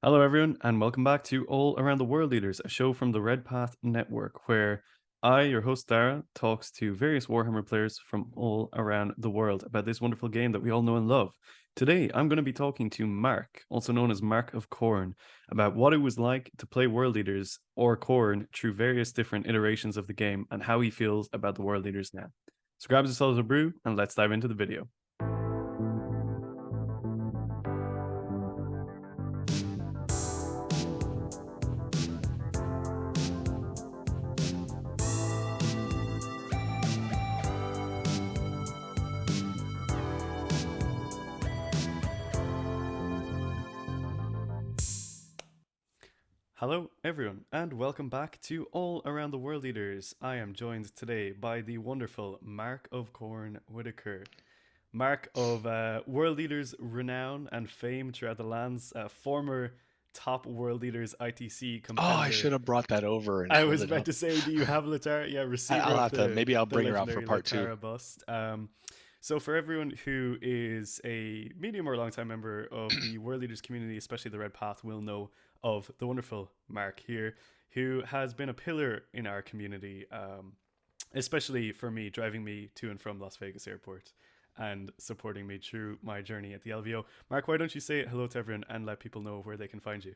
Hello, everyone, and welcome back to All Around the World Leaders, a show from the Red Path Network, where I, your host Dara, talks to various Warhammer players from all around the world about this wonderful game that we all know and love. Today, I'm going to be talking to Mark, also known as Mark of Khorne, about what it was like to play World Leaders or Khorne through various different iterations of the game and how he feels about the World Leaders now. So grab yourselves a brew and let's dive into the video. Hello, everyone, and welcome back to All Around the World Leaders. I am joined today by the wonderful Mark of Khorne Whitaker. Mark of World Leaders renown and fame throughout the lands, former top World Leaders ITC Oh, I competitor. should have brought that over and I held was it about up. to say, do you have Latara? Yeah, receiver I'll of have to, maybe I'll the bring her out for legendary part two. Latara bust. So for everyone who is a medium or long time member of the World Leaders community, especially the Red Path, will know of the wonderful Mark here, who has been a pillar in our community, especially for me, driving me to and from Las Vegas Airport and supporting me through my journey at the LVO. Mark, why don't you say hello to everyone and let people know where they can find you?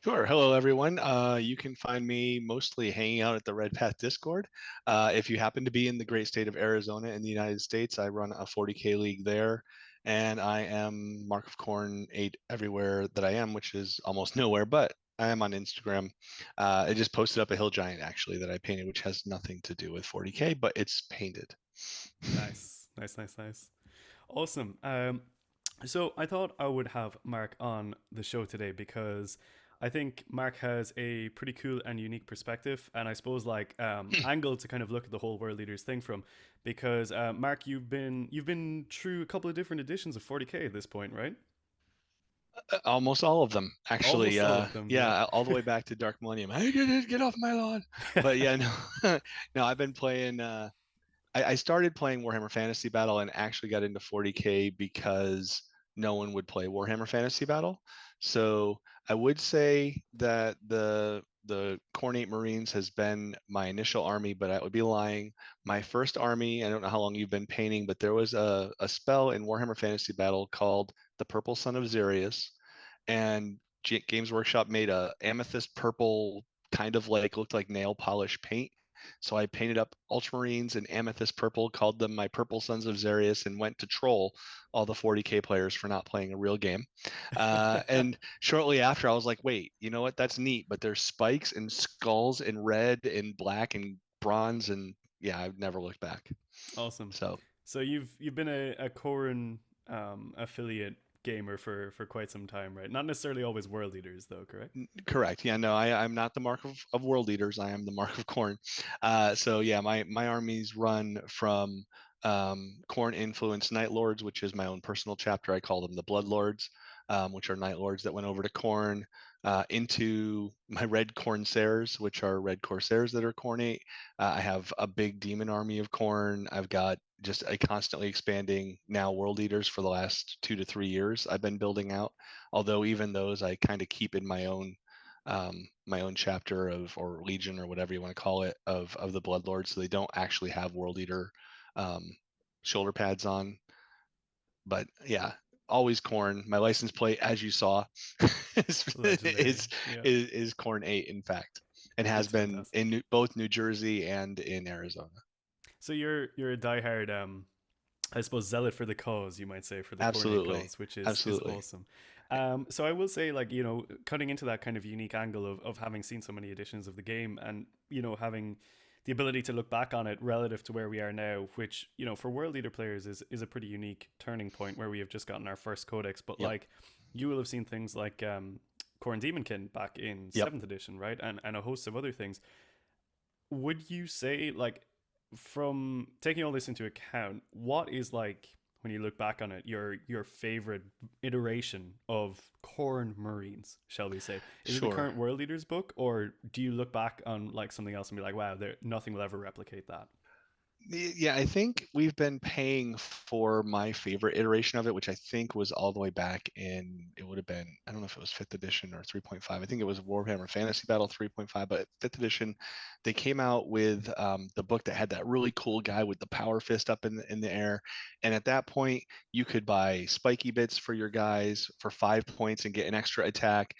Sure. Hello, everyone. You can find me mostly hanging out at the Red Path Discord. If you happen to be in the great state of Arizona in the United States, I run a 40K league there, and I am Mark of Corn 8 everywhere that I am, which is almost nowhere, but I am on Instagram. I just posted up a hill giant actually that I painted, which has nothing to do with 40K, but it's painted. Nice, nice, nice, nice. Awesome. So I thought I would have Mark on the show today because I think Mark has a pretty cool and unique perspective, and I suppose angle to kind of look at the whole world leaders thing from. Because Mark, you've been through a couple of different editions of 40k at this point, right? Almost all of them, actually. Almost all of them, yeah. Yeah, all the way back to Dark Millennium. I did it, get off my lawn. But yeah, no, no, I've been playing. I started playing Warhammer Fantasy Battle and actually got into 40K because no one would play Warhammer Fantasy Battle. So I would say that the Khornate Marines has been my initial army, but I would be lying. My first army, I don't know how long you've been painting, but there was a spell in Warhammer Fantasy Battle called the Purple Son of Xerius, and Games Workshop made a amethyst purple kind of like looked like nail polish paint. So I painted up ultramarines in amethyst purple, called them my Purple Sons of Xerius, and went to troll all the 40K players for not playing a real game. And shortly after, I was like, wait, you know what? That's neat, but there's spikes and skulls in red and black and bronze, and yeah, I've never looked back. Awesome. So So you've been a Corin affiliate gamer for quite some time, right? Not necessarily always world leaders, though, correct? correct. Yeah, no, I'm not the mark of world leaders. I am the mark of corn. So yeah, my armies run from corn influenced Night Lords, which is my own personal chapter. I call them the Blood Lords, which are Night Lords that went over to corn, into my red Corsairs, which are red Corsairs that are cornate. I have a big demon army of corn. I've got just a constantly expanding now world leaders for the last 2 to 3 years I've been building out, although even those I kind of keep in my own chapter of, or legion, or whatever you want to call it, of the bloodlords, so they don't actually have world eater um, shoulder pads on. But yeah, always corn. My license plate, as you saw, is, Legendary. is Yeah, is corn 8, in fact, and has it's been fantastic. in both New Jersey and in Arizona. So you're a diehard, I suppose, zealot for the cause, you might say, for the coordinate Absolutely, cause, which is absolutely. awesome. So I will say, cutting into that kind of unique angle of having seen so many editions of the game, and having the ability to look back on it relative to where we are now, which for world leader players is a pretty unique turning point where we have just gotten our first codex. But Yep, like, you will have seen things like Khorne Demonkin back in yep. seventh edition, right, and a host of other things. Would you say, like, from taking all this into account, what is, like, when you look back on it, your favorite iteration of Corn Marines, shall we say? Is it the Sure. current World Leaders book, or do you look back on like something else and be like, wow, there nothing will ever replicate that? Yeah, I think we've been paying for my favorite iteration of it, which I think was all the way back in, it would have been, I don't know if it was fifth edition or 3.5. I think it was Warhammer Fantasy Battle 3.5, but fifth edition, they came out with the book that had that really cool guy with the power fist up in the air. And at that point, you could buy spiky bits for your guys for 5 points and get an extra attack.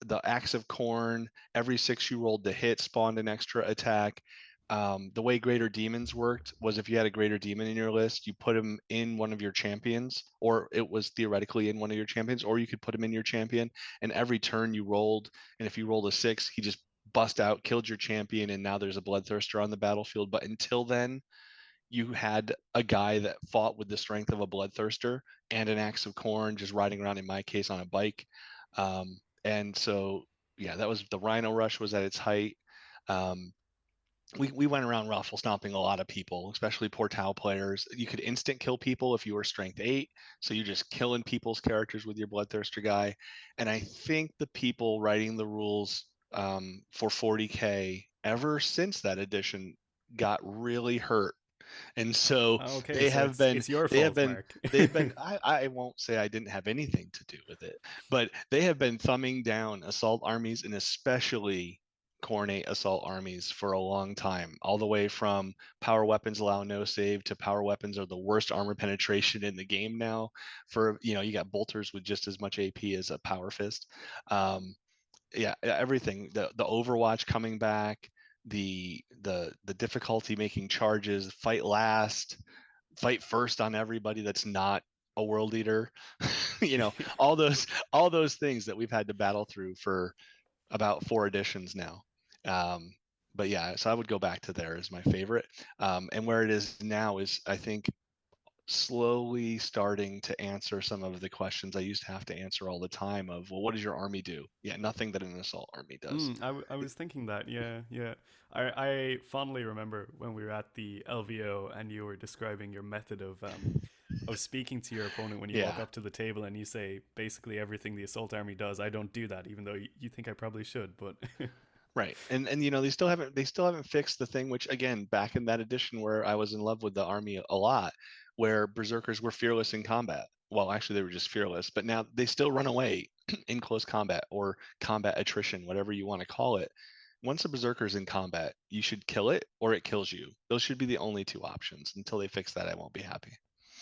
The Axe of Khorne, every six you rolled to hit spawned an extra attack. The way greater demons worked was if you had a greater demon in your list, you put him in one of your champions, or it was theoretically in one of your champions, or you could put him in your champion. And every turn you rolled, and if you rolled a six, he just bust out, killed your champion, and now there's a bloodthirster on the battlefield. But until then, you had a guy that fought with the strength of a bloodthirster and an axe of corn, just riding around, in my case, on a bike. And so, yeah, that was the Rhino Rush was at its height. Um, we went around raffle stomping a lot of people, especially Portal players. You could instant kill people if you were strength 8, so you're just killing people's characters with your bloodthirster guy. And I think the people writing the rules for 40k ever since that edition got really hurt, and so Okay, they so have it's been your they have fault, been Mark. they've been I won't say I didn't have anything to do with it, but they have been thumbing down assault armies, and especially Khorne assault armies, for a long time, all the way from power weapons allow no save to power weapons are the worst armor penetration in the game now. For you got bolters with just as much AP as a power fist. Yeah, everything, the Overwatch coming back, the difficulty making charges, fight last, fight first on everybody that's not a world eater. all those things that we've had to battle through for about 4 editions now. um, but yeah, so I would go back to there as my favorite. And where it is now is, I think, slowly starting to answer some of the questions I used to have to answer all the time of, well, what does your army do? Yeah, nothing that an assault army does. I was thinking that, yeah, yeah. I fondly remember when we were at the LVO and you were describing your method of speaking to your opponent when you walk Yeah, up to the table and you say basically everything the assault army does. I don't do that, even though you think I probably should, but right. And they still haven't fixed the thing, which again, back in that edition where I was in love with the army a lot, where berserkers were fearless in combat. Well, actually they were just fearless, but now they still run away in close combat or combat attrition, whatever you want to call it. Once a berserker's in combat, you should kill it or it kills you. Those should be the only two options. Until they fix that, I won't be happy.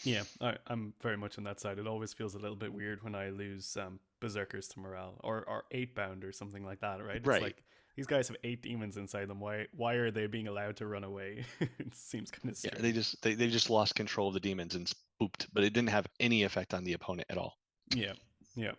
yeah, I'm very much on that side. It always feels a little bit weird when I lose berserkers to morale or eight bound or something like that, right? It's Right. like these guys have eight demons inside them. Why are they being allowed to run away? It seems kind of Yeah, they strange. just they just lost control of the demons and spooked, but it didn't have any effect on the opponent at all. Yeah, yeah,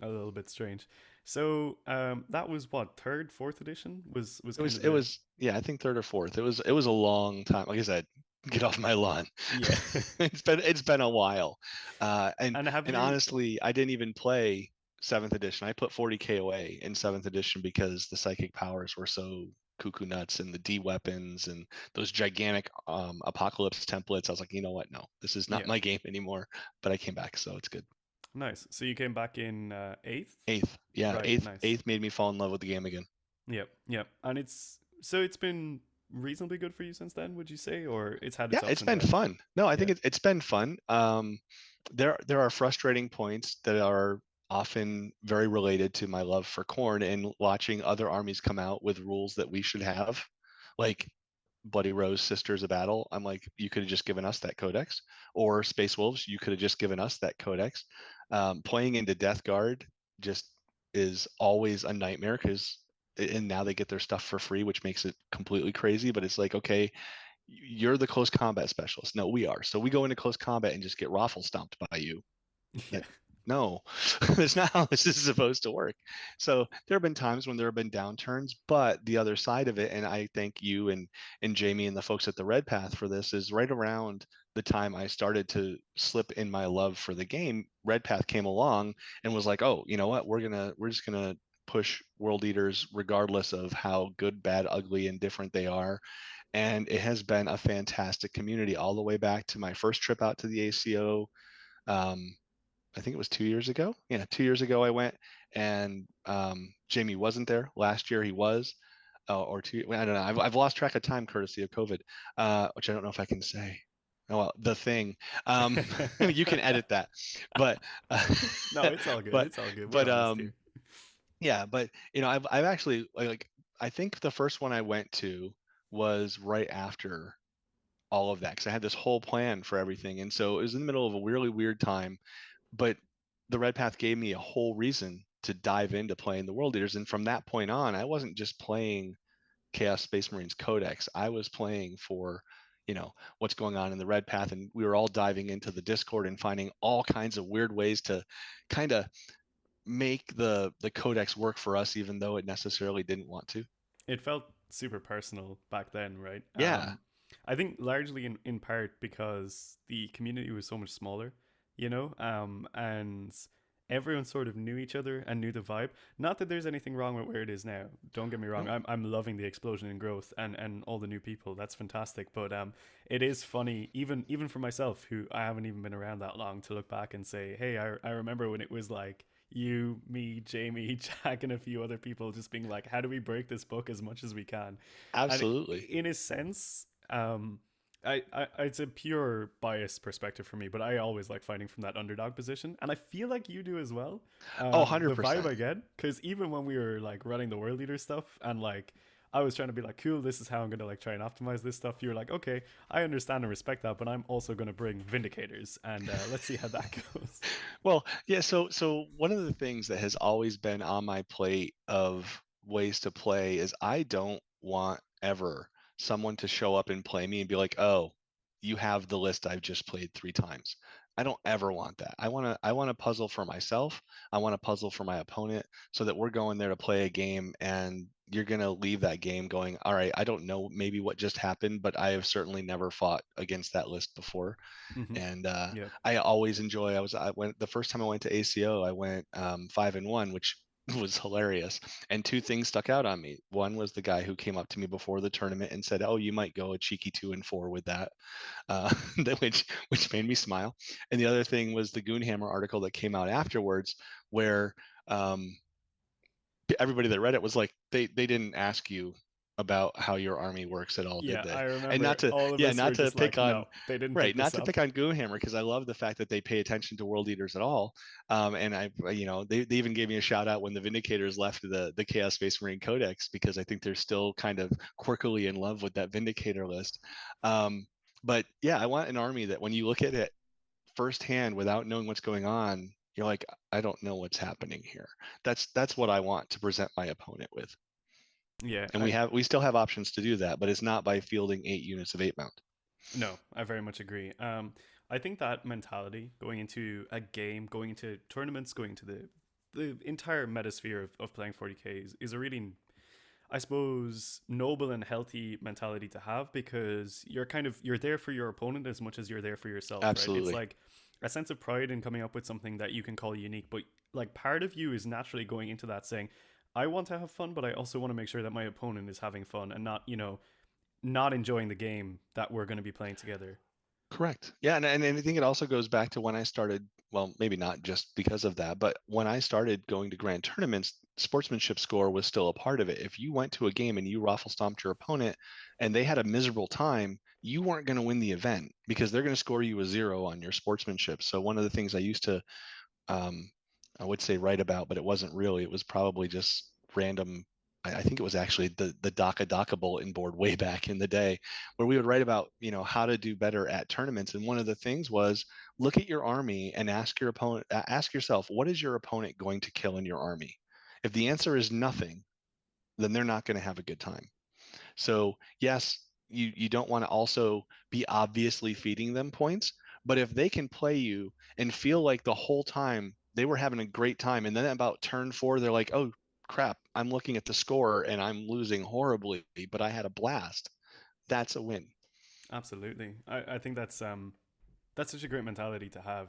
a little bit strange. So that was what, third, fourth edition was It kind was of it the, was yeah, I think third or fourth. It was a long time. Like I said, get off my lawn. yeah. It's been a while. And And have and you? honestly, I didn't even play seventh edition. I put 40k away in seventh edition because the psychic powers were so cuckoo nuts, and the D weapons and those gigantic apocalypse templates. I was like, you know what? No, this is not Yeah, my game anymore. But I came back, so it's good. nice. So you came back in eighth, Eighth, yeah, right? eighth Nice. eighth made me fall in love with the game again. Yep, yep. And it's been reasonably good for you since then, would you say, or it's had Yeah, its ups it's and been downs? fun. No, I think Yeah, it's been fun. There are frustrating points that are often very related to my love for corn and watching other armies come out with rules that we should have, like Bloody Rose Sisters of Battle. I'm like, you could have just given us that codex, or Space Wolves, you could have just given us that codex. Playing into Death Guard just is always a nightmare because, and now they get their stuff for free, which makes it completely crazy. But it's like, okay, you're the close combat specialist. No, we are. So we go into close combat and just get raffle stomped by you. yeah, Like, no, that's not how this is supposed to work. So there have been times when there have been downturns, but the other side of it, and I thank you and Jamie and the folks at the Red Path for this, is right around the time I started to slip in my love for the game. Red Path came along and was like, oh, you know what? We're just gonna push world eaters regardless of how good, bad, ugly, and different they are. And it has been a fantastic community all the way back to my first trip out to the ACO. Um, I think it was 2 years ago. Yeah, 2 years ago I went, and Jamie wasn't there. Last year he was. or 2. I don't know. I've lost track of time courtesy of COVID, which I don't know if I can say. Oh well, the thing. Um, you can edit that, but No, it's all good. but It's all good. We're but honest here. yeah, but I've actually I think the first one I went to was right after all of that because I had this whole plan for everything, and so it was in the middle of a really weird time. But the Red Path gave me a whole reason to dive into playing the World Eaters, and from that point on, I wasn't just playing Chaos Space Marines Codex. I was playing for, what's going on in the Red Path, and we were all diving into the Discord and finding all kinds of weird ways to kind of make the Codex work for us, even though it necessarily didn't want to. It felt super personal back then, right? Yeah, I think largely in part because the community was so much smaller, and everyone sort of knew each other and knew the vibe. Not that there's anything wrong with where it is now. Don't get me wrong. no, I'm loving the explosion in growth and all the new people. That's fantastic. But it is funny even for myself who I haven't even been around that long to look back and say, hey, I remember when it was like you, me, Jamie, Jack, and a few other people just being like, how do we break this book as much as we can? And absolutely. in a sense, it's a pure bias perspective for me, but I always like fighting from that underdog position, and I feel like you do as well. Oh, The vibe 100%. I get, because even when we were like running the world leader stuff, and like I was trying to be like, cool, this is how I'm gonna like try and optimize this stuff. You're like, okay, I understand and respect that, but I'm also gonna bring vindicators, and let's see how that goes. Well, yeah, so one of the things that has always been on my plate of ways to play is I don't want ever someone to show up and play me and be like, "Oh, you have the list I've just played 3 times." I don't ever want that. I want to puzzle for myself. I want to puzzle for my opponent so that we're going there to play a game and you're going to leave that game going, "All right, I don't know maybe what just happened, but I have certainly never fought against that list before." Mm-hmm. And Yeah. I always enjoy. I went the first time I went to ACO, I went 5-1, which was hilarious. And two things stuck out on me. One was the guy who came up to me before the tournament and said, "Oh, you might go a cheeky 2-4 with that," uh, which made me smile. And the other thing was the Goonhammer article that came out afterwards, where um, everybody that read it was like, they didn't ask you about how your army works at all, did Yeah, they? I And remember not to, all of yeah, us not were to just pick like, on, no, they didn't right, pick not this to up. pick on Goonhammer because I love the fact that they pay attention to World Eaters at all. And they even gave me a shout out when the Vindicators left the Chaos Space Marine Codex because I think they're still kind of quirkily in love with that Vindicator list. Um, but yeah, I want an army that when you look at it firsthand without knowing what's going on, you're like, I don't know what's happening here. That's what I want to present my opponent with. Yeah, And we still have options to do that, but it's not by fielding 8 units of 8 mount. no, I very much agree. I think that mentality going into a game, going into tournaments, going into the entire metasphere of playing 40k is a really, I suppose, noble and healthy mentality to have because you're there for your opponent as much as you're there for yourself, right? It's Absolutely. like a sense of pride in coming up with something that you can call unique, but like part of you is naturally going into that saying, I want to have fun, but I also want to make sure that my opponent is having fun and not, not enjoying the game that we're going to be playing together. Correct. Yeah, and I think it also goes back to when I started, well, maybe not just because of that, but when I started going to grand tournaments, sportsmanship score was still a part of it. If you went to a game and you raffle stomped your opponent and they had a miserable time, you weren't going to win the event because they're going to score you a 0 on your sportsmanship. So one of the things I used to um, I would say write about, but it wasn't really. It was probably just random. I think it was actually the Daka bulletin board way back in the day, where we would write about how to do better at tournaments. And one of the things was look at your army and ask your opponent, ask yourself, what is your opponent going to kill in your army? If the answer is nothing, then they're not going to have a good time. So yes, you don't want to also be obviously feeding them points, but if they can play you and feel like the whole time they were having a great time, and then about turn 4, they're like, oh crap, I'm looking at the score and I'm losing horribly, but I had a blast. That's a win. Absolutely. I think that's such a great mentality to have,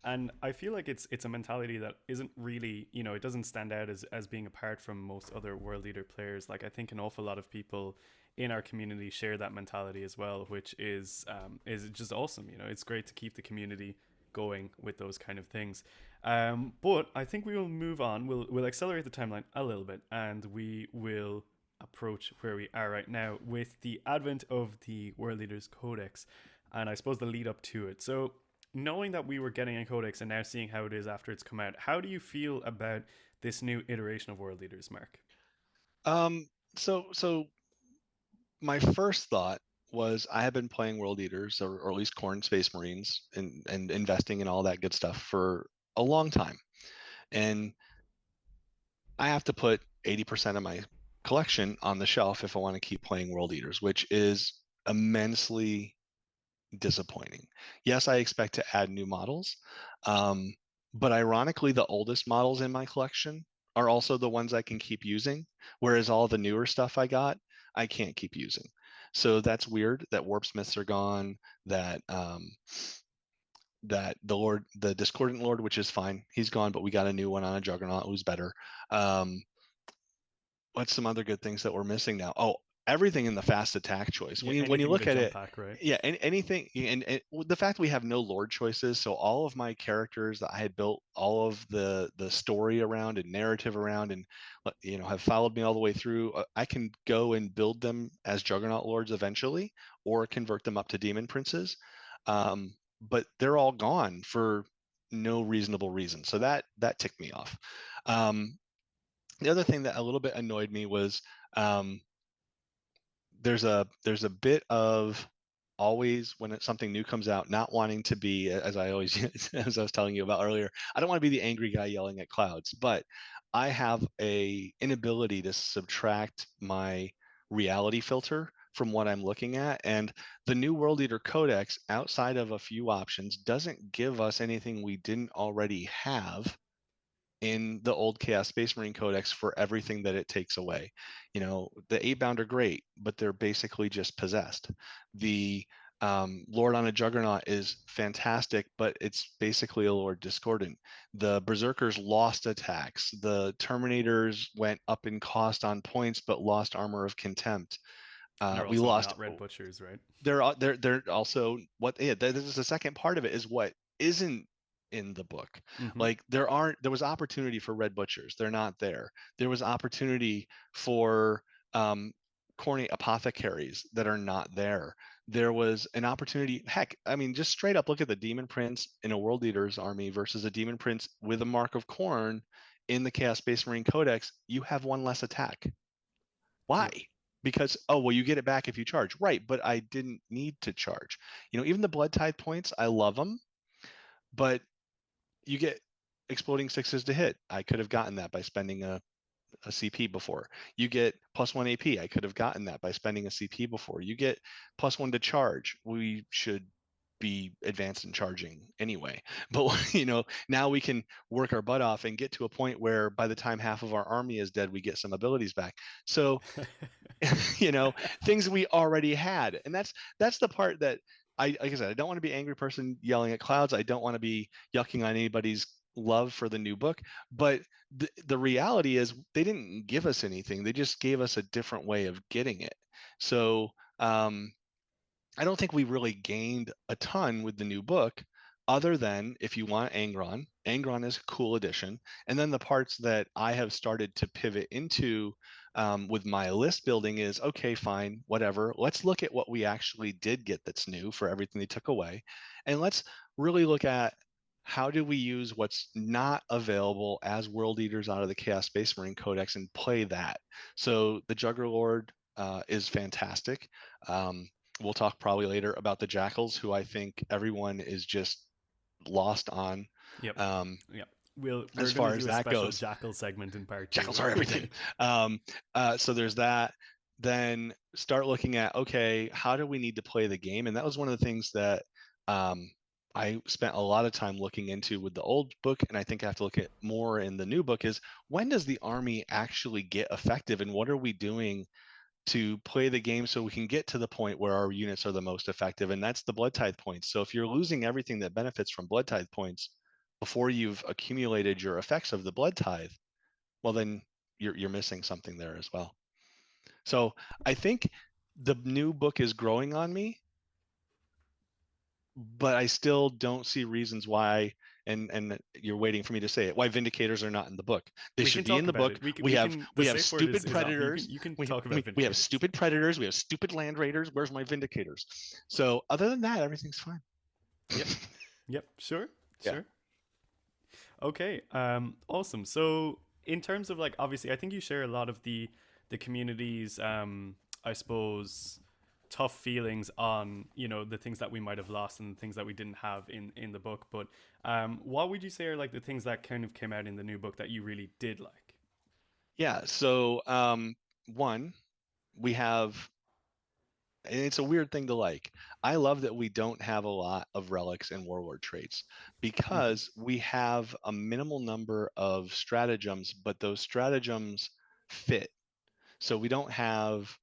and I feel like it's a mentality that isn't really, it doesn't stand out as being apart from most other world leader players. Like I think an awful lot of people in our community share that mentality as well, which is just awesome. It's great to keep the community going with those kind of things. But I think we will move on. We'll accelerate the timeline a little bit, and we will approach where we are right now with the advent of the World Leaders Codex and I suppose the lead up to it. So, knowing that we were getting a codex and now seeing how it is after it's come out, how do you feel about this new iteration of World Leaders, Mark? Um, so my first thought was I have been playing World Eaters or at least Khorne Space Marines and investing in all that good stuff for a long time. And I have to put 80% of my collection on the shelf if I want to keep playing World Eaters, which is immensely disappointing. Yes, I expect to add new models, um, but ironically, the oldest models in my collection are also the ones I can keep using, whereas all the newer stuff I got, I can't keep using. So that's weird that Warp Smiths are gone, that that the Discordant Lord, which is fine, he's gone, but we got a new one on a Juggernaut who's better. Um, what's some other good things that we're missing now? Oh, everything in the fast attack choice. Yeah, When you anything with a look at jump it, pack, right? yeah, anything, and the fact we have no lord choices, so all of my characters that I had built all of the story around and narrative around, and have followed me all the way through, I can go and build them as Juggernaut lords eventually, or convert them up to demon princes. But they're all gone for no reasonable reason, so that ticked me off. Um, the other thing that a little bit annoyed me was um, there's a bit of always when something new comes out not wanting to be, as I always as I was telling you about earlier, I don't want to be the angry guy yelling at clouds, but I have a inability to subtract my reality filter from what I'm looking at, and the new World Eater Codex, outside of a few options, doesn't give us anything we didn't already have in the old Chaos Space Marine Codex for everything that it takes away. The 8-bound are great, but they're basically just possessed. The Lord on a Juggernaut is fantastic, but it's basically a Lord Discordant. The Berserkers lost attacks. The Terminators went up in cost on points, but lost Armor of Contempt. And they're We also lost. not red butchers, right? They're also what. Yeah, this is the second part of it is what isn't in the book. Mm-hmm. Like there was opportunity for red butchers. They're not there. There was opportunity for um, corny apothecaries that are not there. There was an opportunity. Heck, I mean, just straight up look at the Demon Prince in a World Eater's army versus a Demon Prince with a Mark of Khorne in the Chaos Space Marine Codex. You have one less attack. Why? Yep. Because, oh, well, you get it back if you charge. Right, but I didn't need to charge. Even the blood tithe points, I love them, but you get exploding sixes to hit. I could have gotten that by spending a CP before. You get +1 AP. I could have gotten that by spending a CP before. You get +1 to charge. We should be advanced in charging anyway. But now we can work our butt off and get to a point where by the time half of our army is dead, we get some abilities back. So you know things we already had, and that's the part that like I said, I don't want to be an angry person yelling at clouds. I don't want to be yucking on anybody's love for the new book, but the reality is they didn't give us anything. They just gave us a different way of getting it. So I don't think we really gained a ton with the new book, other than if you want Angron. Angron is a cool addition. And then the parts that I have started to pivot into with my list building is okay, fine, whatever. Let's look at what we actually did get that's new for everything they took away. And let's really look at how do we use what's not available as world eaters out of the Chaos Space Marine Codex and play that. So the Juggerlord is fantastic. We'll talk probably later about the Jackals, who I think everyone is just lost on. Yep. Um, Yep. as We're going to far as do a that special goes, jackal segment in part two. Jackals are everything. So there's that. Then start looking at, okay, how do we need to play the game? And that was one of the things that um, I spent a lot of time looking into with the old book, and I think I have to look at more in the new book, is when does the army actually get effective, and what are we doing to play the game so we can get to the point where our units are the most effective, and that's the blood tithe points. So if you're losing everything that benefits from blood tithe points before you've accumulated your effects of the blood tithe, well then you're missing something there as well. So I think the new book is growing on me, but I still don't see reasons why and you're waiting for me to say it. Why Vindicators are not in the book? They We should can be in talk the about book. it. We can. The We have safe word stupid is off. predators. You can talk about We have Vindicators. stupid predators. We have stupid land raiders. Where's my Vindicators? So other than that, everything's fine. Yep. Yep. Sure. Yeah. Sure. Okay. Awesome. So in terms of like, obviously, I think you share a lot of the community's, I suppose, tough feelings on the things that we might have lost and the things that we didn't have in the book. But what would you say are like the things that kind of came out in the new book that you really did like? Yeah. So one, we have, and it's a weird thing to like. I love that we don't have a lot of relics and warlord traits Hmm. because we have a minimal number of stratagems, but those stratagems fit. So we don't have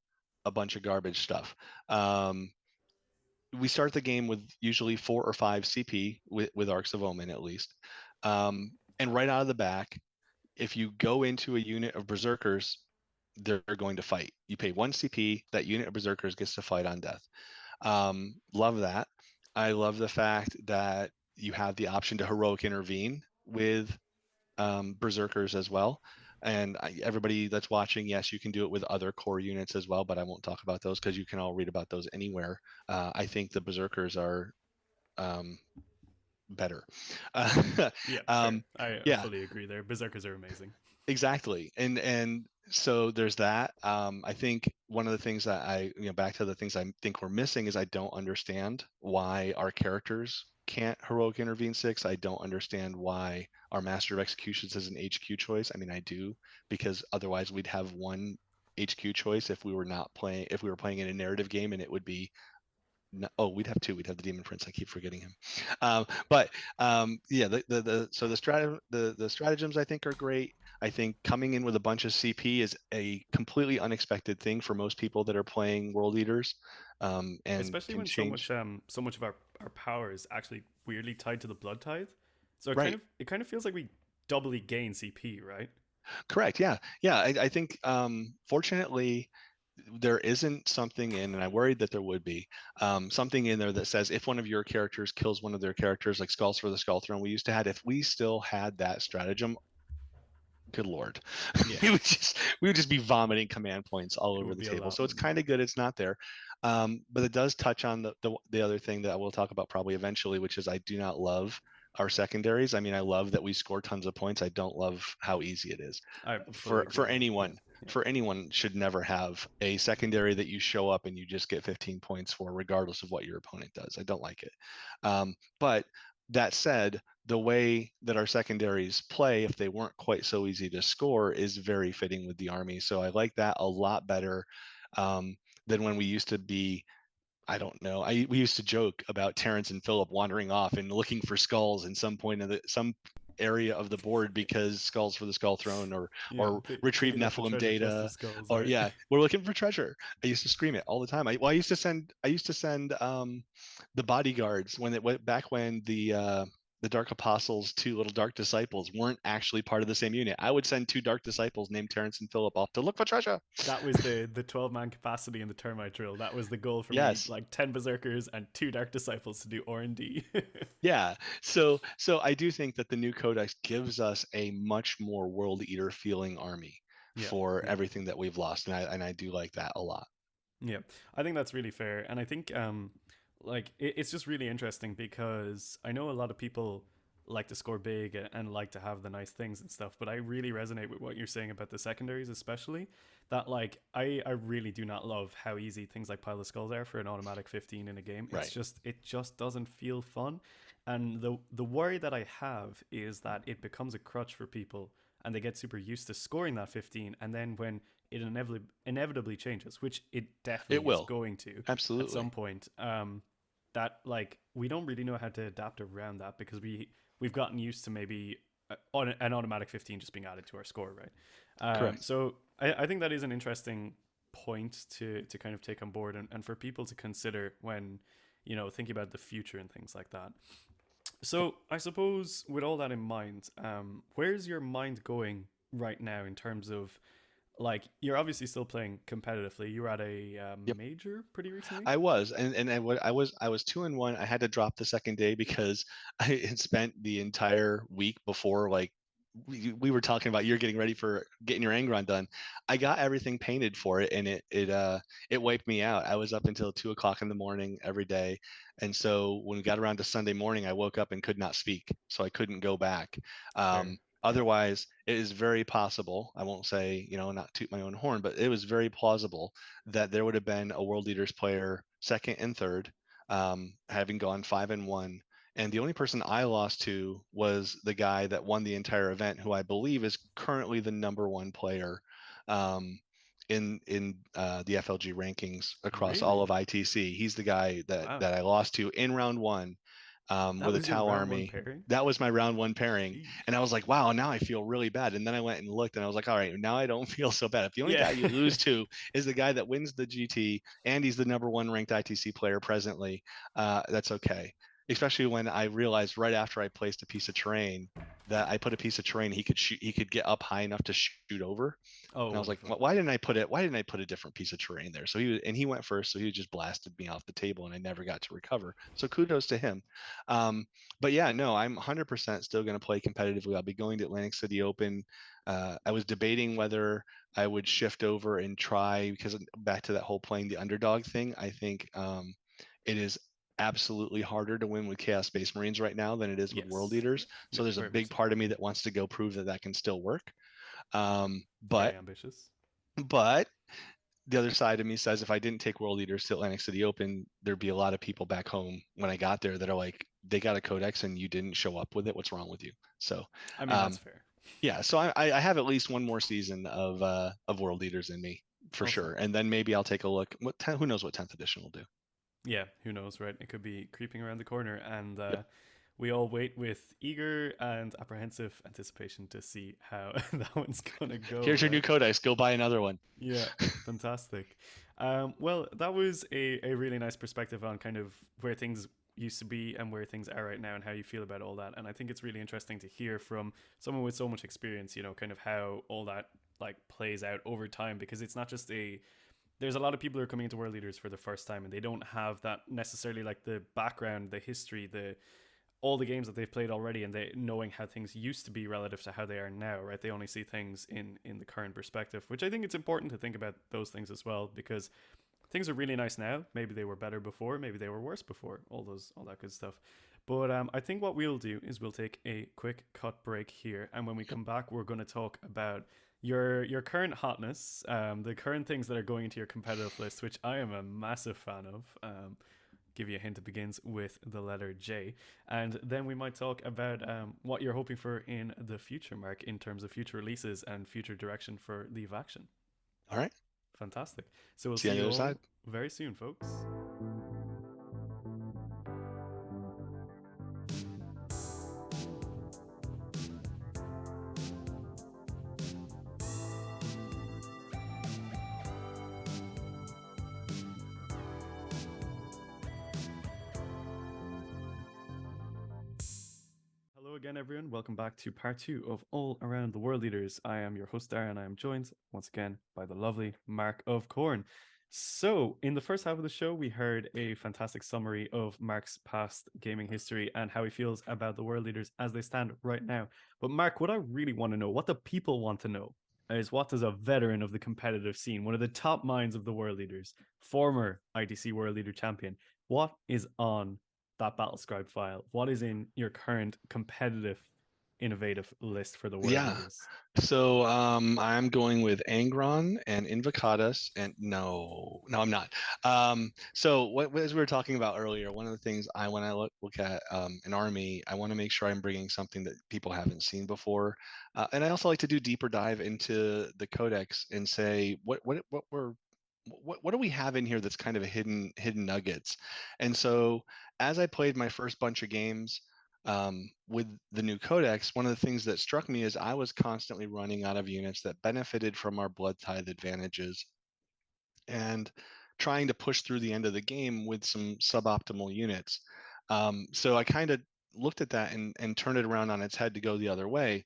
a bunch of garbage stuff. Um, we start the game with usually 4 or 5 CP with Arcs of Omen at least. And right out of the back, if you go into a unit of berserkers, they're going to fight. You pay 1 CP, that unit of berserkers gets to fight on death. Love that. I love the fact that you have the option to heroic intervene with berserkers as well. And everybody that's watching, yes, you can do it with other core units as well, but I won't talk about those because you can all read about those anywhere. I think the berserkers are um, better. Yeah, fair. um, I yeah, fully agree there. Berserkers are amazing. exactly. And so there's that. I think one of the things that back to the things I think we're missing is I don't understand why our characters can't heroic intervene 6. I don't understand why our Master of Executions is an HQ choice. I mean, I do, because otherwise we'd have one HQ choice if we were playing in a narrative game, and it would be no, oh, we'd have two. We'd have the Demon Prince. I keep forgetting him. But yeah, the stratagems I think are great. I think coming in with a bunch of CP is a completely unexpected thing for most people that are playing World Eaters, and Especially can when change. so much of our power is actually weirdly tied to the blood tithe. So Right. it kind of feels like we doubly gain CP, right? Correct. Yeah. Yeah. I think fortunately there isn't something in, and I worried that there would be something in there that says if one of your characters kills one of their characters, like Skulls for the Skull Throne we used to have, if we still had that stratagem, good lord, Yeah, we would just be vomiting command points all it over would the be a table. lot So it's more. kind of good it's not there. But it does touch on the other thing that I will talk about probably eventually, which is I do not love our secondaries. I mean, I love that we score tons of points. I don't love how easy it is. I fully for agree for there. Yeah, anyone yeah. for anyone should never have a secondary that you show up and you just get 15 points for, regardless of what your opponent does. I don't like it. But that said, the way that our secondaries play, if they weren't quite so easy to score, is very fitting with the army. So I like that a lot better um, than when we used to be. I don't know. We used to joke about Terrence and Philip wandering off and looking for skulls in some point of some area of the board because skulls for the skull throne, Yeah, or retrieve picking up the Nephilim treasure chest of data, skulls, or right? yeah, we're looking for treasure. I used to scream it all the time. I used to send the bodyguards when it went back when the Dark Apostles, 2 little Dark Disciples, weren't actually part of the same unit. I would send 2 Dark Disciples named Terrence and Philip off to look for treasure. That was the 12-man capacity in the termite drill. That was the goal for me, Yes. like 10 berserkers and 2 dark disciples to do R&D. Yeah. So I do think that the new codex gives us a much more world eater feeling army Yeah, for yeah. everything that we've lost. And I do like that a lot. Yeah, I think that's really fair, and I think like it's just really interesting because I know a lot of people like to score big and like to have the nice things and stuff, but I really resonate with what you're saying about the secondaries, especially that like I really do not love how easy things like Pile of Skulls are for an automatic 15 in a game. Right. It just doesn't feel fun, and the worry that I have is that it becomes a crutch for people and they get super used to scoring that 15, and then when it inevitably changes, which it It definitely is will. going to at some Absolutely. point. That like we don't really know how to adapt around that because we've gotten used to maybe on an automatic 15 just being added to our score, right? Correct. So I think that is an interesting point to kind of take on board and for people to consider when thinking about the future and things like that. So I suppose with all that in mind, where's your mind going right now in terms of Like you're obviously still playing competitively. You were at a Yep. major pretty recently. I was, and I was 2-1. I had to drop the second day because I had spent the entire week before, like we were talking about, you're getting ready for getting your Angron done. I got everything painted for it, and it wiped me out. I was up until 2 o'clock in the morning every day, and so when we got around to Sunday morning, I woke up and could not speak, so I couldn't go back. Fair. Yeah. Otherwise, it is very possible. I won't say, not toot my own horn, but it was very plausible that there would have been a World Leaders player second and third, having gone 5-1. And the only person I lost to was the guy that won the entire event, who I believe is currently the number one player, um, in the FLG rankings across all Really? of ITC. He's the guy that Wow. that I lost to in round one, That with a was your Tau round one army. pairing? That was my round one pairing. And I Sheesh. was like, wow, now I feel really bad. And then I went and looked and I was like, all right, now I don't feel so bad. If the only Yeah. guy you lose to is the guy that wins the GT and he's the number one ranked ITC player presently, that's okay. Especially when I realized right after I placed a piece of terrain that I put a piece of terrain he could get up high enough to shoot over. Oh, And I was like, wonderful. why didn't I put it? Why didn't I put a different piece of terrain there? So he went first, so he just blasted me off the table, and I never got to recover. So kudos to him. Um, but yeah, no, I'm 100% still going to play competitively. I'll be going to Atlantic City Open. I was debating whether I would shift over and try, because back to that whole playing the underdog thing. I think it is absolutely harder to win with Chaos Space Marines right now than it is with World Yes. Leaders. So Yeah, there's a very much big so. part of me that wants to go prove that can still work. Um, Very but ambitious. but the other side of me says if I didn't take World Leaders to Atlantic City Open, there'd be a lot of people back home when I got there that are like, they got a codex and you didn't show up with it. What's wrong with you? So, I mean, that's um, fair. yeah. So I have at least one more season of World Leaders in me for Awesome. sure, and then maybe I'll take a look. Who knows what 10th edition will do? Yeah, who knows, right? It could be creeping around the corner, and Yep. we all wait with eager and apprehensive anticipation to see how that one's gonna go, Here's your new right? codex. Go buy another one. Yeah, fantastic. Well, that was a really nice perspective on kind of where things used to be and where things are right now and how you feel about all that. And I think it's really interesting to hear from someone with so much experience, kind of how all that like plays out over time because it's not just a there's a lot of people who are coming into world leaders for the first time and they don't have that necessarily like the background, the history, the all the games that they've played already and they knowing how things used to be relative to how they are now, right? They only see things in the current perspective, which I think it's important to think about those things as well because things are really nice now. Maybe they were better before, maybe they were worse before. All that good stuff. But I think what we'll do is we'll take a quick cut break here, and when we come back, we're going to talk about your current hotness, the current things that are going into your competitive list, which I am a massive fan of. Give you a hint, it begins with the letter J. And then we might talk about what you're hoping for in the future, Mark, in terms of future releases and future direction for Leave Action. All right. Fantastic. So we'll See you see on the you other side. all very soon, folks. Hello again, everyone. Welcome back to part two of All Around the World Leaders. I am your host, Dara, and I am joined once again by the lovely Mark of Khorne. So, in the first half of the show, we heard a fantastic summary of Mark's past gaming history and how he feels about the world leaders as they stand right now. But, Mark, what I really want to know, what the people want to know, is what does a veteran of the competitive scene, one of the top minds of the world leaders, former ITC World Leader Champion, what is on that battlescribe file? What is in your current competitive innovative list for the world Yeah. leaders? So I'm going with Angron and Invocatus, and no, I'm not. So as we were talking about earlier, one of the things when I look at an army, I want to make sure I'm bringing something that people haven't seen before, and I also like to do deeper dive into the codex and say what do we have in here that's kind of a hidden nuggets. And so as I played my first bunch of games, with the new codex, one of the things that struck me is I was constantly running out of units that benefited from our blood tithe advantages and trying to push through the end of the game with some suboptimal units. So I kind of looked at that and turned it around on its head to go the other way.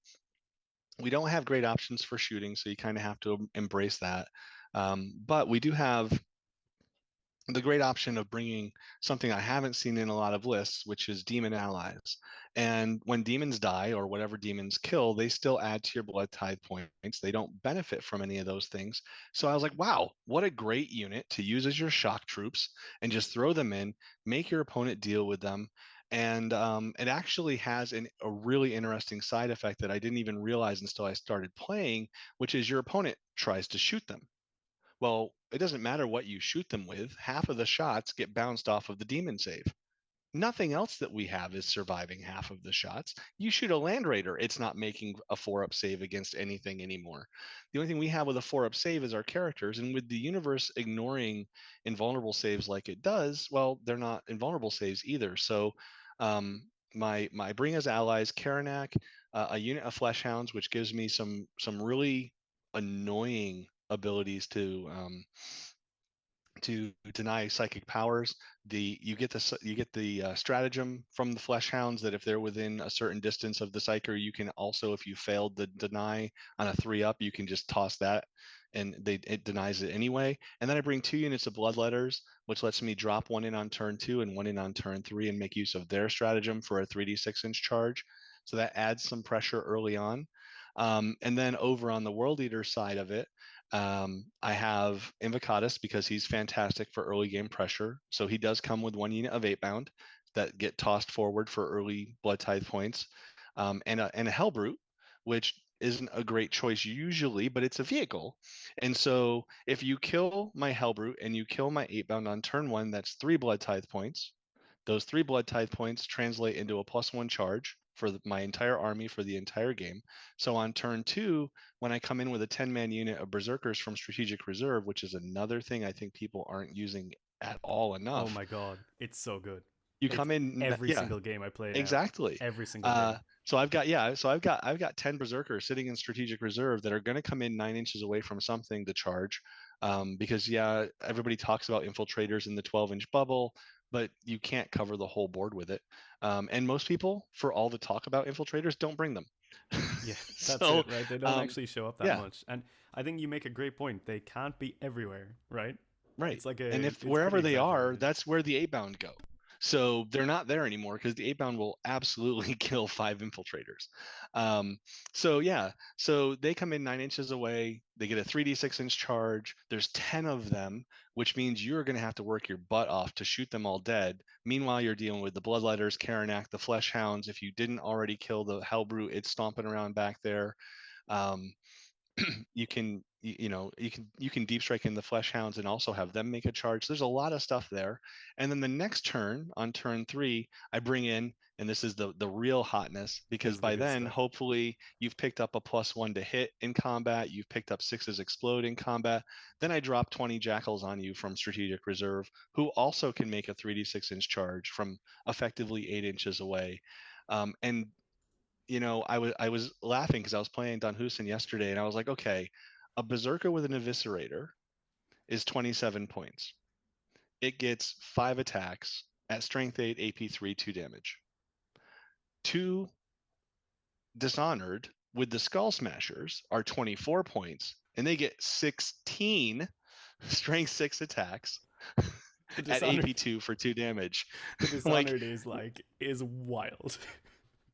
We don't have great options for shooting, so you kind of have to embrace that. But we do have the great option of bringing something I haven't seen in a lot of lists, which is demon allies. And when demons die or whatever demons kill, they still add to your blood tithe points. They don't benefit from any of those things. So I was like, wow, what a great unit to use as your shock troops and just throw them in, make your opponent deal with them. And it actually has a really interesting side effect that I didn't even realize until I started playing, which is your opponent tries to shoot them. Well, it doesn't matter what you shoot them with, half of the shots get bounced off of the demon save. Nothing else that we have is surviving half of the shots. You shoot a land raider, it's not making a 4-up save against anything anymore. The only thing we have with a 4-up save is our characters, and with the universe ignoring invulnerable saves like it does, well, they're not invulnerable saves either. So my bring as allies Karanak, a unit of flesh hounds, which gives me some really annoying abilities to deny psychic powers. You get the stratagem from the flesh hounds that if they're within a certain distance of the psyker, you can also, if you failed the deny on a 3-up, you can just toss that and it denies it anyway. And then I bring 2 units of bloodletters, which lets me drop one in on turn 2 and one in on turn 3 and make use of their stratagem for a 3d6 charge. So that adds some pressure early on. And then over on the world eater side of it, I have Invocatus because he's fantastic for early game pressure. So he does come with 1 unit of 8-bound that get tossed forward for early blood tithe points, and a Hellbrute, which isn't a great choice usually, but it's a vehicle. And so if you kill my Hellbrute and you kill my 8-bound on turn 1, that's 3 blood tithe points. Those 3 blood tithe points translate into a +1 charge for my entire army for the entire game. So on turn 2, when I come in with a 10-man unit of berserkers from strategic reserve, which is another thing I think people aren't using at all Oh enough, my god, it's so good. you It's come in, every yeah, single game I play now. exactly. Every single Uh, game. so I've got 10 berserkers sitting in strategic reserve that are going to come in 9 inches away from something to charge, because yeah, everybody talks about infiltrators in the 12-inch bubble, but you can't cover the whole board with it. And most people, for all the talk about infiltrators, don't bring them. Yeah, that's So it, right? They don't um, actually show up that yeah, much. And I think you make a great point. They can't be everywhere, right? right. And if It's pretty wherever they are, exaggerated. that's where the 8-bound go. So they're not there anymore because the 8-bound will absolutely kill 5 infiltrators. Um, so yeah, so they come in 9 inches away. They get a 3d6 charge. There's 10 of them, which means you're going to have to work your butt off to shoot them all dead. Meanwhile, you're dealing with the Bloodletters, Karanak, the Flesh Hounds. If you didn't already kill the Hellbrute, it's stomping around back there. Um, you can deep strike in the flesh hounds and also have them make a charge. There's a lot of stuff there. And then the next turn, on turn 3, I bring in, and this is the real hotness, This because is the by good then stuff. hopefully you've picked up a +1 to hit in combat, you've picked up 6s explode in combat. Then I drop 20 jackals on you from strategic reserve, who also can make a 3d6 charge from effectively 8 inches away. And I was laughing because I was playing Don Husin yesterday, and I was like, okay, a berserker with an eviscerator is 27 points. It gets 5 attacks at strength 8, AP 3, 2 damage. 2 dishonored with the skull smashers are 24 points, and they get 16 strength 6 attacks The at Dishonored AP 2 for 2 damage. the Like, Dishonored is wild.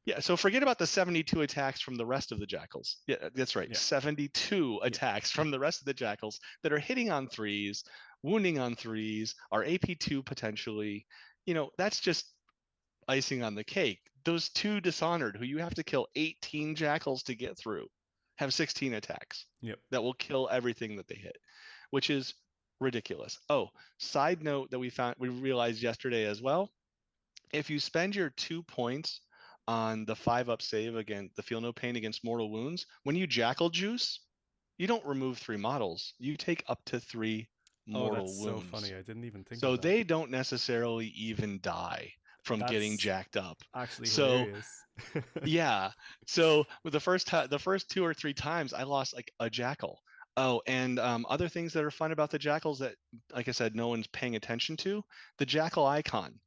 yeah, so forget about the 72 attacks from the rest of the jackals. Yeah, that's right. Yeah. 72 Yeah. attacks from the rest of the jackals that are hitting on 3s, wounding on 3s, are AP2 potentially. That's just icing on the cake. Those 2 dishonored who you have to kill 18 jackals to get through have 16 attacks Yep. that will kill everything that they hit, which is ridiculous. Oh, side note that we realized yesterday as well, if you spend your 2 points on the 5-up save against the feel no pain against mortal wounds, when you jackal juice, you don't remove 3 models. You take up to 3 Oh, that's mortal so wounds. funny. I didn't even think of So that. they don't necessarily even die from getting That's jacked up. actually So hilarious. yeah. So with the first 2 or 3 times, I lost like a jackal. Oh, and other things that are fun about the jackals that, like I said, no one's paying attention to. The jackal icon.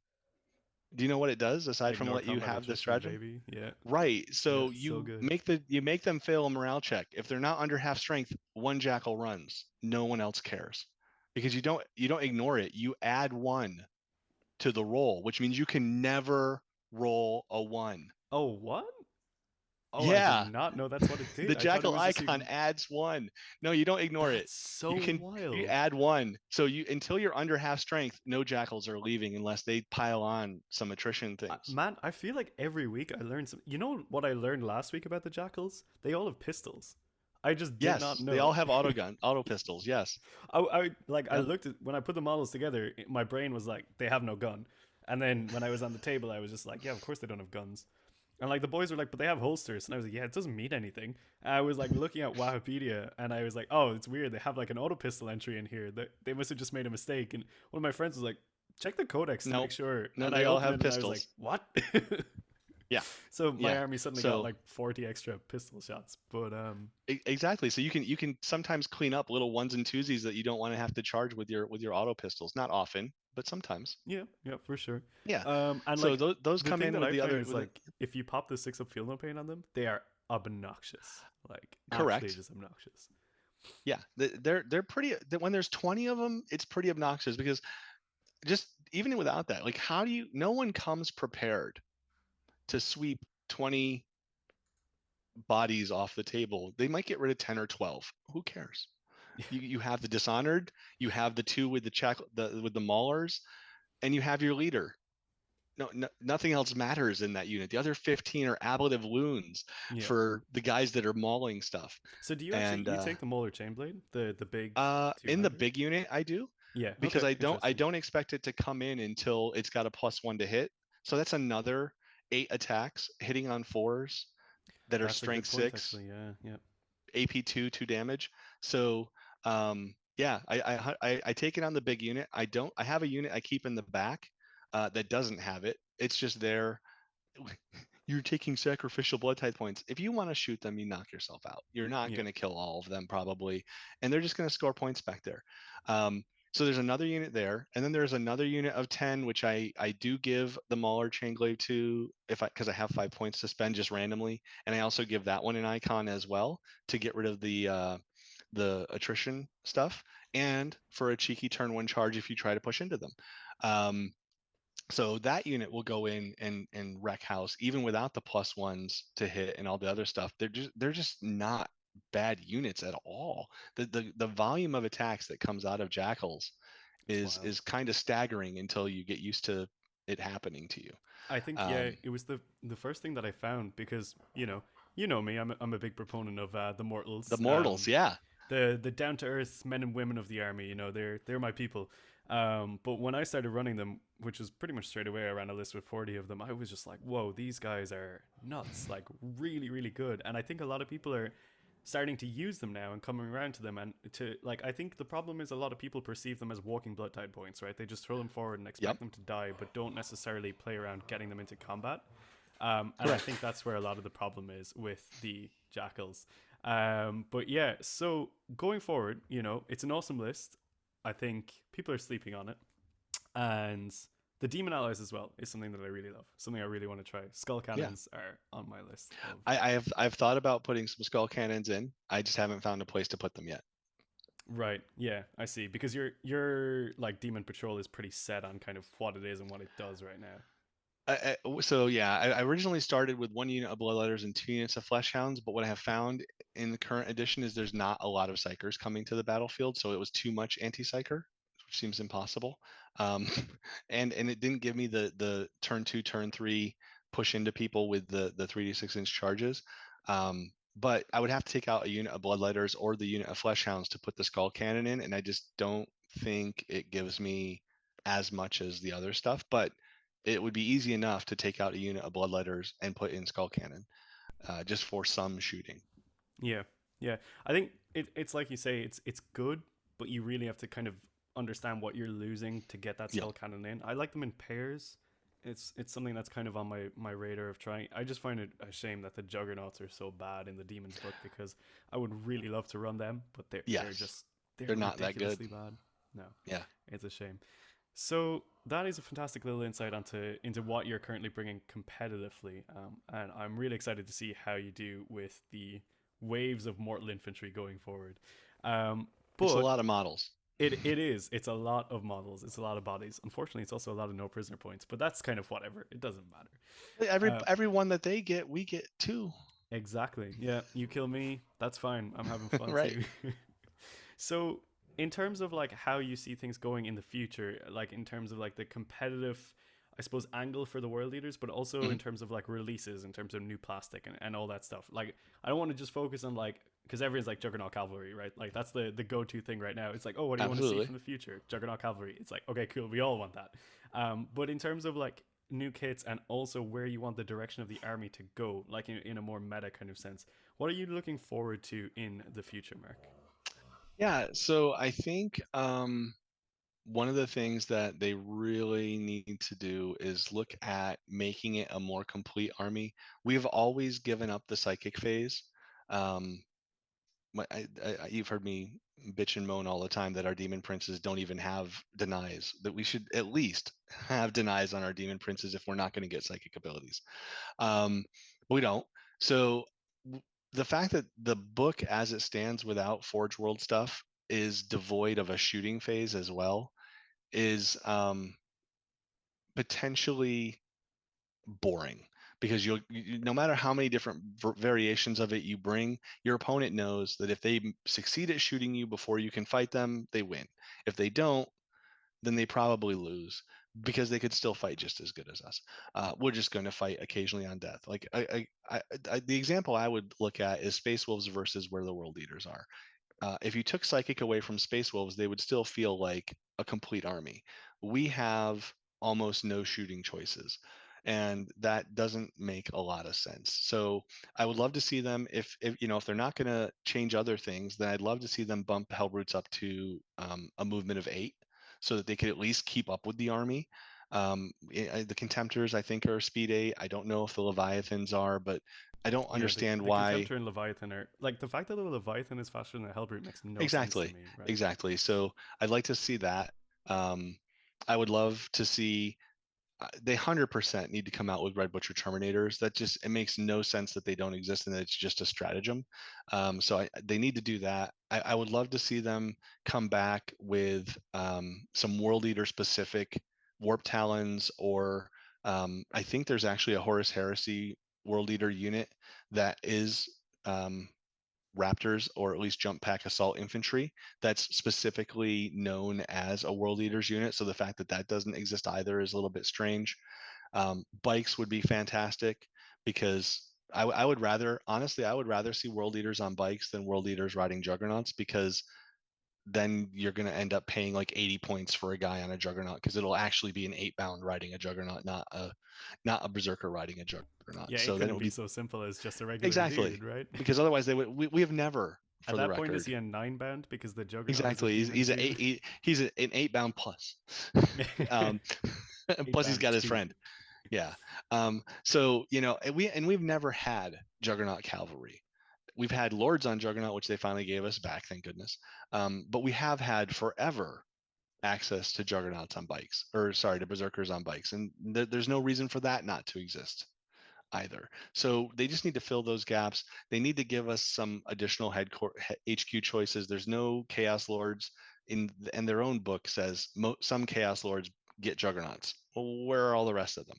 Do you know what it does aside from Ignore let you combat have the attrition, stratagem? baby. Yeah, Right. yeah, So so you good. make them fail a morale check. If they're not under half strength, one jackal runs. No one else cares. Because you don't ignore it. You add one to the roll, which means you can never roll a one. Oh, what? Oh, I did Yeah. not know that's what it The did. I thought it jackal was just icon even. adds one. No, you don't ignore it. That's so You wild. add one. So you until you're under half strength, no jackals are leaving unless they pile on some attrition things. Man, I feel like every week I learn some. You know what I learned last week about the jackals? They all have pistols. I just did not Yes, they all know. have auto pistols. Yes. I Yep. looked at when I put the models together. My brain was like, they have no gun. And then when I was on the table, I was just like, yeah, of course they don't have guns. And like the boys were like, but they have holsters. And I was like, yeah, it doesn't mean anything. And I was like looking at Wikipedia, and I was like, oh, it's weird. They have like an auto pistol entry in here. They must have just made a mistake. And one of my friends was like, check the codex to make Nope. sure. No, And they I all opened have it and I was like, pistols. what? Yeah. So my Yeah. army suddenly got So like 40 extra pistol shots. But exactly. So you can sometimes clean up little ones and twosies that you don't want to have to charge with your auto pistols. Not often, but sometimes. yeah, yeah, for sure. Yeah. And So like those the come thing in that with I the find other is like if you pop the 6 up field no pain on them, they are obnoxious. Like actually correct. just obnoxious. Yeah. They're pretty when there's 20 of them, it's pretty obnoxious because just even without that, like how do you no one comes prepared to sweep 20 bodies off the table. They might get rid of 10 or 12. Who cares? You have the dishonored, you have the two with with the maulers, and you have your leader. No, nothing else matters in that unit. The other 15 are ablative wounds Yeah. for the guys that are mauling stuff. So do you actually And you take the Molar Chainblade, the big in the 200? big unit, I do Yeah. because Okay. I Interesting. don't expect it to come in until it's got a +1 to hit. So that's another 8 attacks hitting on fours that are That's a good strength point, 6, actually. Yeah. Yeah. AP2, 2 damage. So yeah, I take it on the big unit. I have a unit I keep in the back that doesn't have it. It's just there. You're taking sacrificial blood type points. If you want to shoot them, you knock yourself out. You're not Yeah. going to kill all of them probably, and they're just going to score points back there. Um, so there's another unit there, and then there's another unit of 10, which I do give the Mauler Chainglaive to if I because I have 5 points to spend just randomly, and I also give that one an icon as well to get rid of the attrition stuff, and for a cheeky turn one charge if you try to push into them. Um, so that unit will go in and wreck house even without the +1s to hit and all the other stuff. They're just not bad units at all. The volume of attacks that comes out of jackals It's is wild. kind of staggering until you get used to it happening to you. I think yeah, Um, it was the first thing that I found because you know me, I'm a big proponent of the the mortals. mortals, yeah, The down to earth men and women of the army. You know, they're my people. But when I started running them, which was pretty much straight away, I ran a list with 40 of them. I was just like, whoa, these guys are nuts, like really, really good. And I think a lot of people are starting to use them now and coming around to them. And to like, I think the problem is a lot of people perceive them as walking blood type points, right? They just throw them forward and yep, expect them to die, but don't necessarily play around getting them into combat. And I correct, think that's where a lot of the problem is with the jackals. But yeah, so going forward, it's an awesome list. I think people are sleeping on it. And the demon allies as well is something that I really love. Something I really want to try. Skull yeah. cannons are on my list of. I've thought about putting some skull cannons in. I just haven't found a place to put them yet. Right. Yeah, I see. Because your like demon patrol is pretty set on kind of what it is and what it does right now. So yeah, I originally started with 1 unit of bloodletters and 2 units of fleshhounds, but what I have found in the current edition is there's not a lot of psychers coming to the battlefield, so it was too much anti-psyker, which seems impossible. Um, and it didn't give me the turn 2, turn 3 push into people with the 3d6 inch charges. But I would have to take out a unit of bloodletters or the unit of fleshhounds to put the skull cannon in, and I just don't think it gives me as much as the other stuff. But it would be easy enough to take out a unit of bloodletters and put in skull cannon just for some shooting. Yeah. Yeah. I think it's like you say, it's good, but you really have to kind of understand what you're losing to get that Yep. skull cannon in. I like them in pairs. It's something that's kind of on my radar of trying. I just find it a shame that the juggernauts are so bad in the demons book because I would really love to run them, but they're Yes. just they're They're not that good. ridiculously bad. No, Yeah. it's a shame. So that is a fantastic little insight into what you're currently bringing competitively, and I'm really excited to see how you do with the waves of mortal infantry going forward. It's a But lot of models. it's a lot of models, it's a lot of bodies. Unfortunately, it's also a lot of no prisoner points, but that's kind of whatever. It doesn't matter. Every one that they get, we get too. Exactly. Yeah, you kill me, that's fine. I'm having fun Right. too. So, in terms of like how you see things going in the future, like in terms of like the competitive, I suppose, angle for the world leaders, but also in Mhm. terms of like releases, in terms of new plastic and all that stuff. Like, I don't want to just focus on like, because everyone's like Juggernaut Cavalry, right? Like, that's the go to thing right now. It's like, oh, what do you want to see Absolutely. from the future? Juggernaut Cavalry. It's like, okay, cool. We all want that. But in terms of like new kits and also where you want the direction of the army to go, like in a more meta kind of sense, what are you looking forward to in the future, Mark? Yeah. So I think one of the things that they really need to do is look at making it a more complete army. We've always given up the psychic phase. Um, you've heard me bitch and moan all the time that our demon princes don't even have denies. That we should at least have denies on our demon princes if we're not going to get psychic abilities. Um, we don't. So the fact that the book as it stands without Forge World stuff is devoid of a shooting phase as well is potentially boring because no matter how many different variations of it you bring, your opponent knows that if they succeed at shooting you before you can fight them, they win. If they don't, then they probably lose because they could still fight just as good as us. We're just going to fight occasionally on death. Like the example I would look at is Space Wolves versus where the world leaders are. If you took Psychic away from Space Wolves, they would still feel like a complete army. We have almost no shooting choices, and that doesn't make a lot of sense. So I would love to see them if they're not going to change other things, then I'd love to see them bump Hellbrutes up to a movement of 8, so that they could at least keep up with the army. The Contemptors, I think, are speed 8. I don't know if the Leviathans are, but I don't Yeah, the understand the why. Contemptor and Leviathan are like the fact that the Leviathan is faster than the Hellbrute makes no sense to Exactly, me, right? exactly. So I'd like to see that. Um, I would love to see. They 100% need to come out with Red Butcher Terminators. That just it makes no sense that they don't exist and that it's just a stratagem. They need to do that. I would love to see them come back with some World Eater specific Warp Talons, or I think there's actually a Horus Heresy World Eater unit that is um, Raptors, or at least jump pack assault infantry, that's specifically known as a world leaders unit. So the fact that that doesn't exist either is a little bit strange. Bikes would be fantastic because I would rather, honestly, I would rather see world leaders on bikes than world leaders riding juggernauts, because then you're going to end up paying like 80 points for a guy on a juggernaut, because it'll actually be an 8 bound riding a juggernaut, not a berserker riding a juggernaut. Yeah, it So then it couldn't would be be so simple as just a regular exactly, dude, right? because otherwise we have never, At for the that point, is record. he a 9 bound because the Juggernaut is a Exactly. He's demon he's a dude? eight, he's an 8 bound plus. um, Eight plus he's bound got his two. friend. Yeah. So we've never had Juggernaut cavalry. We've had Lords on Juggernaut, which they finally gave us back, thank goodness. But we have had forever access to Juggernauts on bikes, or sorry, to Berserkers on bikes, and there's no reason for that not to exist either. So they just need to fill those gaps. They need to give us some additional HQ choices. There's no Chaos Lords and their own book says some Chaos Lords get Juggernauts. Well, where are all the rest of them?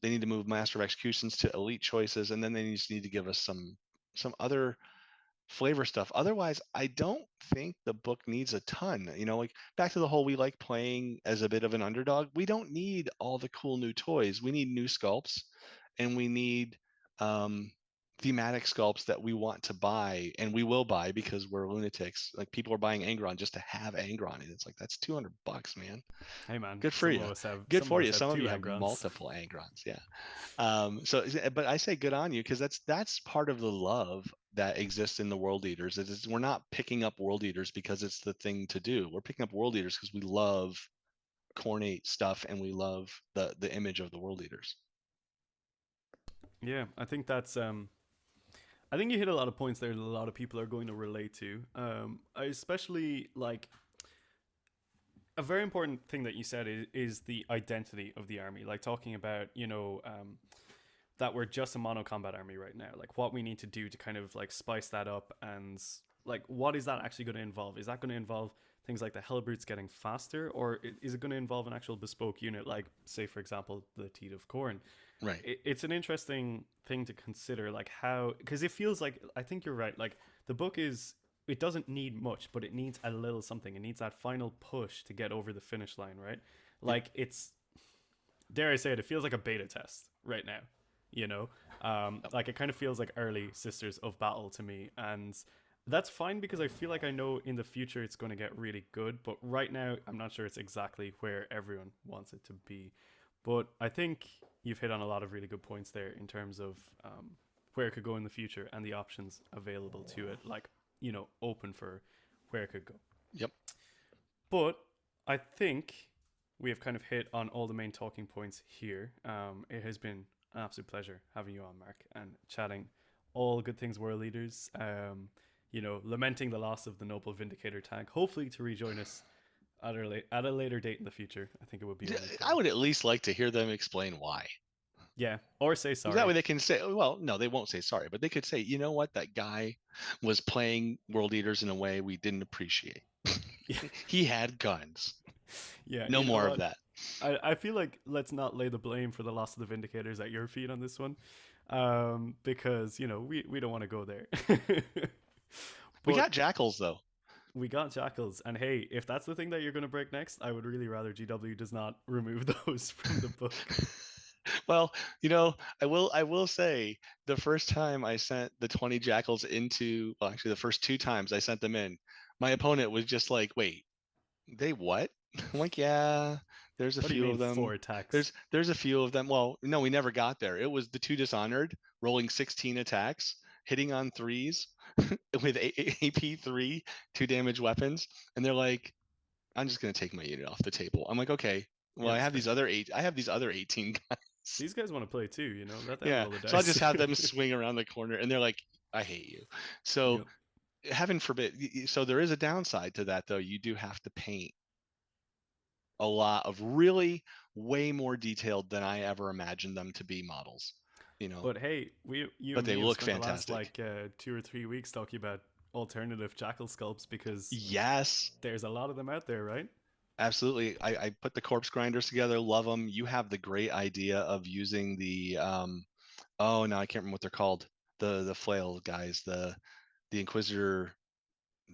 They need to move Master of Executions to elite choices, and then they just need to give us some other flavor stuff. Otherwise, I don't think the book needs a ton. Like back to the whole, we like playing as a bit of an underdog. We don't need all the cool new toys. We need new sculpts, and we need um, thematic sculpts that we want to buy, and we will buy because we're lunatics. Like, people are buying Angron just to have Angron, and it's like, that's $200, man. Hey man, Good for you. Good some of for us you. have Some of two you have Angrons. multiple Angrons. Yeah. But I say good on you, because that's part of the love that exists in the world eaters. We're not picking up world eaters because it's the thing to do. We're picking up world eaters because we love cornate stuff, and we love the image of the world eaters. Yeah, I think that's I think you hit a lot of points there that a lot of people are going to relate to. I especially like a very important thing that you said is the identity of the army. Like talking about, that we're just a mono combat army right now. Like what we need to do to kind of like spice that up, and like what is that actually going to involve? Is that going to involve things like the Hellbrutes getting faster, or is it going to involve an actual bespoke unit, like say for example the Teat of Khorne? Right. It's an interesting thing to consider, like how, because it feels like, I think you're right. Like the book is, it doesn't need much, but it needs a little something. It needs that final push to get over the finish line, right? Yep. Like it's, dare I say it, it feels like a beta test right now. You know, Yep. like it kind of feels like early Sisters of Battle to me, and that's fine because I feel like I know in the future it's going to get really good. But right now, I'm not sure it's exactly where everyone wants it to be. But I think you've hit on a lot of really good points there in terms of where it could go in the future and the options available to it, like open for where it could go. Yep. But I think we have kind of hit on all the main talking points here. It has been an absolute pleasure having you on, Mark, and chatting all good things world leaders. Lamenting the loss of the noble Vindicator tank. Hopefully to rejoin us at a later date in the future. I think it would be only fair. I would at least like to hear them explain why. Yeah, or say That sorry. way they can say, well, no, they won't say sorry, but they could say, you know what, that guy was playing world leaders in a way we didn't appreciate. Yeah, He had guns. yeah. No You know more of what? that. I feel like let's not lay the blame for the loss of the Vindicators at your feet on this one, because we don't want to go there. We But got jackals though. we got Jackals, and hey, if that's the thing that you're going to break next, I would really rather GW does not remove those from the book. Well, I will say the first time I sent the 20 jackals into, well, actually the first two times I sent them in, my opponent was just like, wait, they what? I'm like, yeah, there's a What do you few mean of them. 4 attacks? There's a few of them. Well, no, we never got there. It was the two dishonored rolling 16 attacks, hitting on threes with AP3, 2 damage weapons, and they're like, I'm just gonna take my unit off the table. I'm like, okay, well, Yeah, I that's have fair. these other eight. I have these other 18 guys. These guys want to play too, let them Yeah, roll the so I'll dice. just have them swing around the corner, and they're like, I hate you. So Yep. heaven forbid. So there is a downside to that, though. You do have to paint a lot of really way more detailed than I ever imagined them to be models. You know, But hey, you but and they me have look spent the last fantastic. like 2 or 3 weeks talking about alternative jackal sculpts because Yes, there's a lot of them out there, right? absolutely. I put the corpse grinders together. Love them. You have the great idea of using the oh no, I can't remember what they're called. The flail guys, the Inquisitor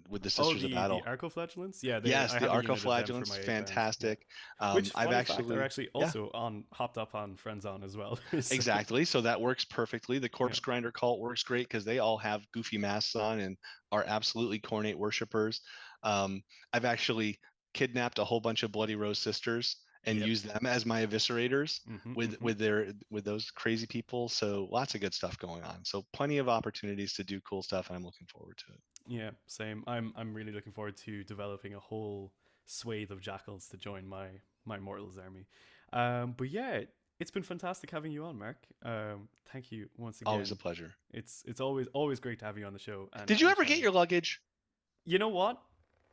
with the Oh, Sisters of the Battle. Arcoflagellants. Yeah, they Yes, I the have a unit of them for Arcoflagellants, my A ground. Yeah. fantastic. Which, I've funny fact, are actually, actually yeah, also on hopped up on Friends on as well. So, exactly. So that works perfectly. The yeah, Corpse Grinder cult works great because they all have goofy masks on and are absolutely cornate worshippers. I've actually kidnapped a whole bunch of Bloody Rose sisters and yep. used them as my eviscerators with Hmm. with those crazy people. So lots of good stuff going on. So plenty of opportunities to do cool stuff, and I'm looking forward to it. Yeah, same. I'm really looking forward to developing a whole swathe of jackals to join my Mortals army. But yeah, it's been fantastic having you on, Mark. Thank you once Always a again. pleasure. It's always great to have you on the show and Did you ever get chatting. your luggage? You know what?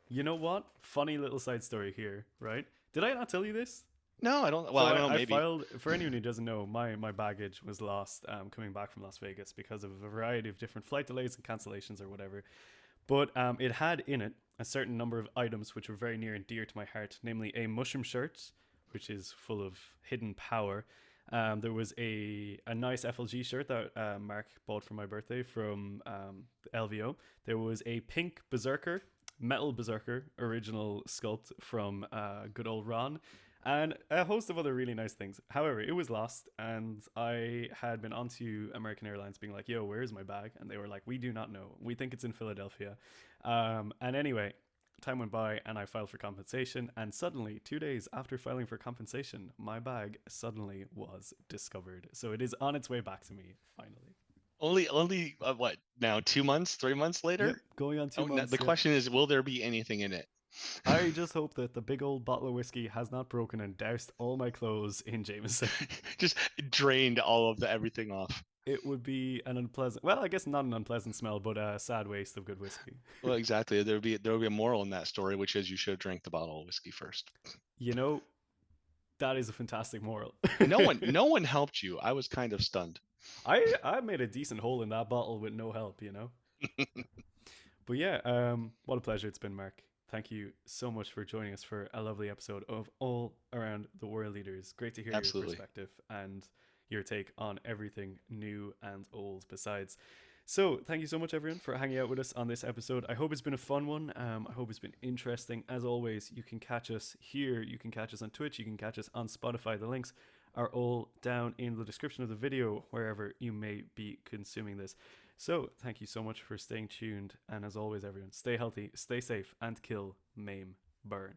You know what? Funny little side story here, right? Did I not tell you this? No, I don't. Well, So I don't know. I Maybe. filed for anyone who doesn't know, my baggage was lost coming back from Las Vegas because of a variety of different flight delays and cancellations or whatever. But it had in it a certain number of items which were very near and dear to my heart, namely a mushroom shirt, which is full of hidden power. There was a nice FLG shirt that Mark bought for my birthday from LVO. There was a pink Berserker, metal Berserker, original sculpt from good old Ron, and a host of other really nice things. However, it was lost, and I had been onto American Airlines being like, yo, where's my bag? And they were like, we do not know. We think it's in Philadelphia. And anyway, time went by and I filed for compensation. And suddenly, 2 days after filing for compensation, my bag suddenly was discovered. So it is on its way back to me, finally. Only what now? 2 months, 3 months Yep, later? going on two Oh, months. the Yep. question is, will there be anything in it? I just hope that the big old bottle of whiskey has not broken and doused all my clothes in Jameson. Just drained all of the everything off. it would be an unpleasant, well, I guess not an unpleasant smell, but a sad waste of good whiskey. Well, exactly. There would be a moral in that story, which is you should have drank the bottle of whiskey first. You know, that is a fantastic moral. No one helped you. I was kind of stunned. I made a decent hole in that bottle with no help, you know? But yeah, what a pleasure it's been, Mark. Thank you so much for joining us for a lovely episode of All Around the World Leaders. Great to hear your Absolutely. perspective and your take on everything new and old besides. So, thank you so much, everyone, for hanging out with us on this episode. I hope it's been a fun one. I hope it's been interesting. As always, you can catch us here. You can catch us on Twitch. You can catch us on Spotify. The links are all down in the description of the video, wherever you may be consuming this. So, thank you so much for staying tuned. And as always, everyone, stay healthy, stay safe, and kill, maim, burn.